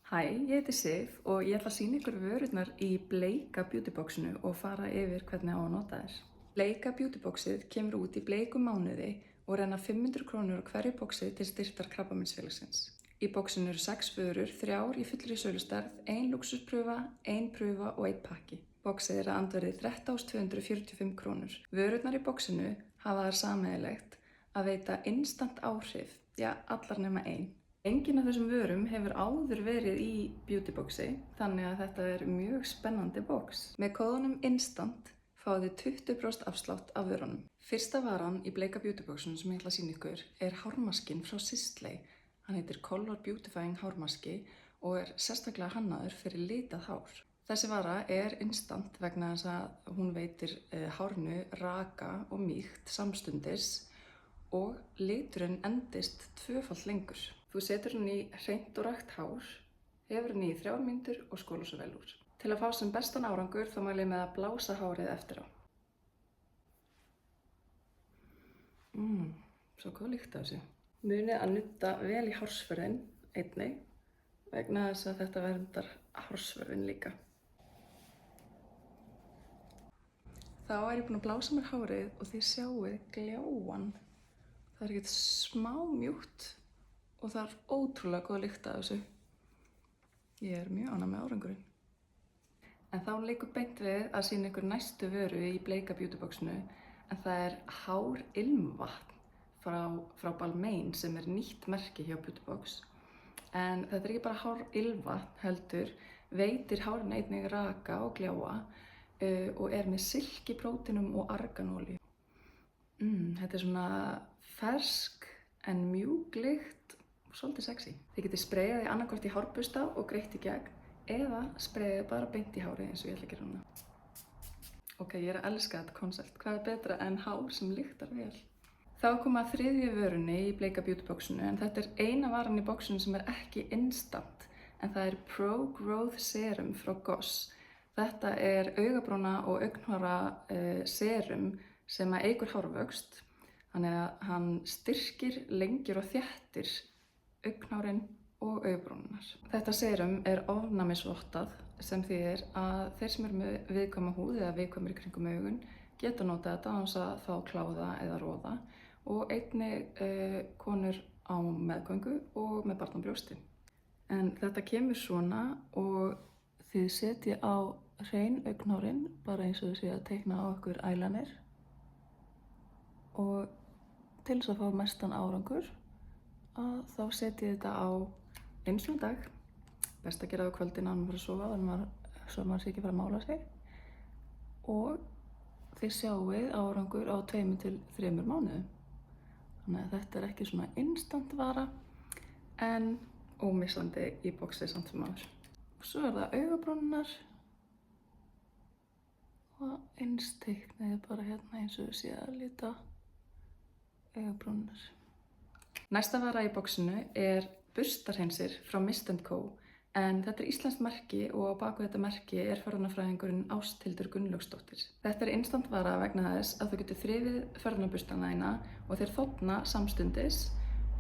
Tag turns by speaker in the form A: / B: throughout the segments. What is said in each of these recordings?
A: Hæ, ég heiti Sif og ég ætla að sýna ykkur vörurnar í Bleika beautyboxinu og fara yfir hvernig á að nota þær. Bleika beautyboxið kemur út í bleikum mánuði og renna 500 krónur á hverju boxi til styrktar Krabbameinsfélagsins. Í boxinu eru 6 vörur, 3 í fullri sölustarð, 1 lúxusprufa, 1 prufa og 1 pakki. Boxið er að andverði 13.245 krónur. Vörurnar í boxinu hafa þar sameiginlegt að veita instant áhrif, já allar nema 1. Enginn af þessum vörum hefur áður verið í beautyboxi, þannig að þetta er mjög spennandi box. Með kóðanum INSTANT fáið þið 20% afslátt af vörunum. Fyrsta varan í Bleika beautyboxinu sem ég ætla að sýna ykkur er hármaskinn frá Sisley. Hann heitir Color Beautifying hármaski og er sérstaklega hannaður fyrir litað hár. Þessi vara er instant vegna þess að hún veitir hárnu raka og mýkt samstundis og liturinn endist 2-falt lengur. Þú setur henni í hreint og rakt hár, hefur henni í 3 mínútur og skólar svo vel úr. Til að fá sem bestan árangur þá mæli ég með að blása hárið eftir á. Svo góð lykt af þessu. Munið að nudda vel í hársvörðin einnig, vegna þess að þetta verndar hársvörðin líka. Þá er ég búin að blása mér hárið og þið sjáuð gljáan. Það er ekkert smá mjúkt og það er ótrúlega góð lykt af þessu. Ég er mjög ánægð með árangurinn. En þá liggur beint við að sýna ykkur næstu vöru í Bleika beautyboxinu, en það er hár-ilmvatn frá Balmain sem er nýtt merki hjá Beautybox. En þetta er ekki bara hár-ilmvatn heldur, veitir hárinu einnig raka og gljáa og er með silkiprótínum og arganolíu. Þetta er svona fersk en mjúk lykt og svolítið sexy. Þið getið spreyjað því annarkvort í hárbusta og greitt í gegn eða spreyjað bara beint í hárið eins og ég ætla að gera núna. Ok, ég er að elska þetta konsept. Hvað er betra en hár sem lyktar vel? Þá koma að þriðju vörunni í Bleika beautyboxinu, en þetta er eina varan í boxinu sem er ekki instant, en það er Pro Growth Serum frá Goss. Þetta er augabrúna og augnhára serum sem eykur hárvöxt, þannig að hann styrkir, lengir og þéttir augnhárin og augabrúnirnar. Þetta serum er ofnæmisvottað sem þýðir að þeir sem eru með viðkvæma húð eða viðkvæmir í kringum augun geta notað þetta án þess að fá kláða eða roða og einnig konur á meðgöngu og með barn á brjósti. En þetta kemur svona og þið setjið á hrein augnhárin, bara eins og þið séu að teikna á okkur eyeliner. Og til þess að fá mestan árangur þá setjið þetta á einu sinni á dag. Best að gera það á kvöldin áður en maður fara að sofa, svo maður sé ekki fara að mála sig. Og þið sjáuð árangur á 2 til 3 mánuðum. Þannig að þetta er ekki svona instant vara en ómissandi í boxið samt sem áður. Og svo er það augabrúnirnar og eins teikna ég bara hérna eins og þið séu að lita augabrúnirnar. Næsta vara í boxinu er burstarhreinsir frá Mist & Co. En þetta er íslenskt merki og á baku þetta merki er förðunarfræðingurinn Ásthildur Gunnlaugsdóttir. Þetta er instant vara vegna þess að þú getur þrifið förðunarbustana þína og þeir þorna samstundis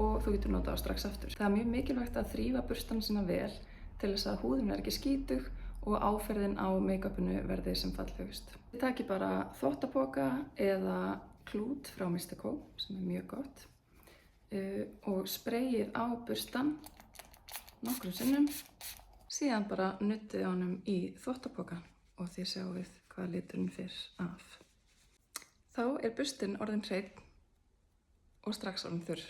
A: og þú getur notað á strax aftur. Það er mjög mikilvægt að þrífa burstana sína vel til þess að húðin er ekki skítug og áferðin á make-upinu verði sem fallegust. Þið takið bara þvottapoka eða klút frá Mist & Co. sem er mjög gott og spreyið á burstan nokkrum sinnum, síðan bara nuddið honum í þvottapoka og þið sjáuð hvað liturinn fer af. Þá er burstinn orðinn hreinn og strax orðinn þurr,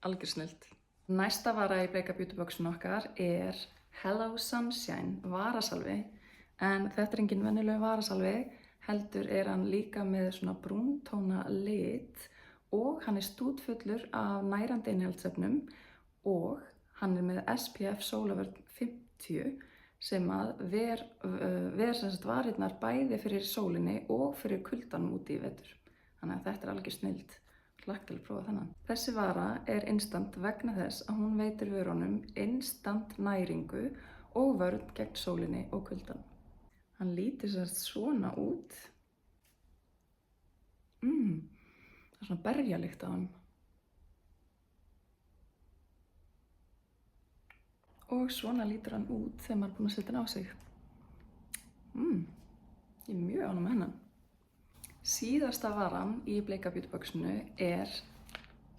A: algjör snilld. Næsta vara í Bleika beautyboxinu okkar er Hello Sunshine varasalvi, en þetta er engin venjuleg varasalvi, heldur er hann líka með svona brúntóna lit og hann er stútfullur af nærandi innihaldsefnum og hann er með SPF sólarvörn 50 sem að ver varirnar bæði fyrir sólinni og fyrir kuldanum úti í vetur. Þannig að þetta er algjör snilld. Hlakka til að prófa þennan. Þessi vara er instant vegna þess að hún veitir vörunum instant næringu og vörn gegn sólinni og kuldan. Hann lítur svona út. Það er svona berjalykt á hann. og svona lítur hann út þegar maður er búinn að setja hann á sig. Ég er mjög ánægð með hennan. Síðasta varan í Bleika Beauty boxinu er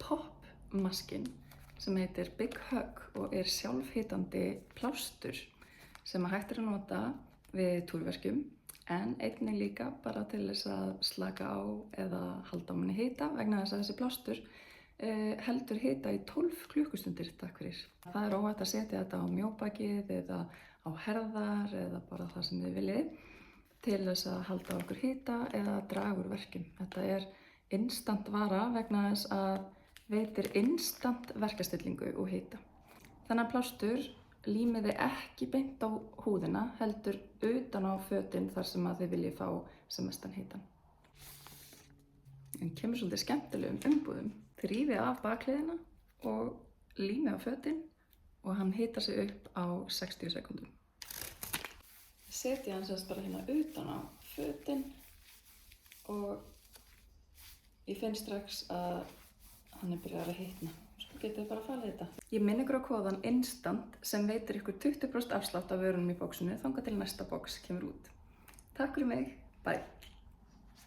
A: Pop-maskinn sem heitir Big Hug og er sjálfhitandi plástur sem hægt er að nota við túrverkjum en einnig líka bara til þess að slaka á eða halda á manni hita vegna þess að þessi plástur heldur hita í 12 klukkustundir, takk fyrir. Það er óhætt að setja þetta á mjóbakið eða á herðar eða bara það sem þið viljið til þess að halda okkur hita eða draga úr verkjum. Þetta er instant vara vegna þess að veitir instant verkjastillingu og hita. Þennan plástur límið þið ekki beint á húðina, heldur utan á fötin þar sem að þið viljið fá sem mestan hitan. En kemur svolítið skemmtilegum umbúðum. Þið rífið af bakliðina og límið á fötin og hann hitar sig upp á 60 sekúndum. Setja hann sérst bara hérna utan á fötin og ég finn strax að hann er byrjað að hitna. Svo getið þið bara falið þetta. Ég minn ykkur á kóðan INSTANT sem veitir ykkur 20% afslátt af vörunum í bóksinu þangað til næsta bóks kemur út. Takk fyrir mig, bye!